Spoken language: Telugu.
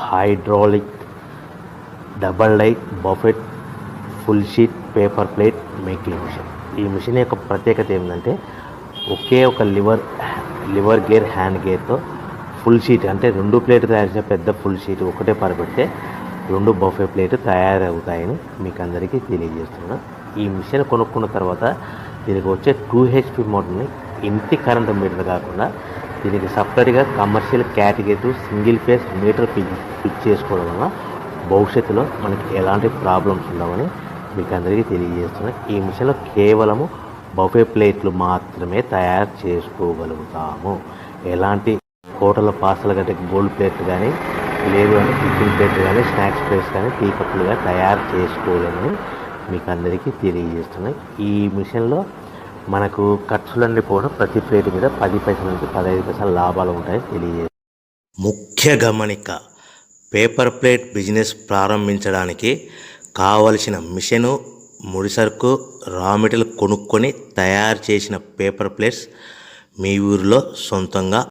Hydraulic double die buffet full sheet paper plate making machine. ఈ మిషన్ యొక్క ప్రత్యేకత ఏంటంటే ఒకే ఒక లివర్ గేర్ హ్యాండ్ గేర్తో ఫుల్ షీట్ అంటే 2 ప్లేట్లు తయారు చేసే పెద్ద ఫుల్ షీట్ ఒకటే పరబెడితే 2 బఫే ప్లేట్ తయారవుతాయని మీకు అందరికీ తెలియజేస్తున్నాను. ఈ మిషన్ కొనుక్కున్న తర్వాత దీనికి వచ్చే 2 HP మోటార్ని ఇంటి కరెంట్ మీటర్ కాకుండా దీనికి సపరేట్గా commercial category single phase metre fix చేసుకోవడం వల్ల భవిష్యత్తులో మనకి ఎలాంటి ప్రాబ్లమ్స్ ఉండవని మీకు అందరికీ తెలియజేస్తున్నాను. ఈ మిషన్లో కేవలము బఫే ప్లేట్లు మాత్రమే తయారు చేసుకోగలుగుతాము. ఎలాంటి హోటల్ పార్సల్ గట్టే గోల్డ్ ప్లేట్లు కానీ లేదు అంటే టిఫిన్ ప్లేట్లు కానీ స్నాక్స్ ప్లేట్స్ కానీ టీ కప్పులుగా తయారు చేసుకోలేమని మీకు అందరికీ తెలియజేస్తున్నాయి. ఈ మిషన్లో మనకు ఖర్చులన్నీ పోవడం ప్రతి ప్లేట్ మీద 10 పైసల నుంచి 15 పైసల లాభాలు ఉంటాయని తెలియజేస్తాయి. ముఖ్య గమనిక, పేపర్ ప్లేట్ బిజినెస్ ప్రారంభించడానికి కావలసిన మిషను, ముడిసరుకు, రా మెటీరియల్ కొనుక్కొని తయారు చేసిన పేపర్ ప్లేట్స్ మీ ఊరిలో సొంతంగా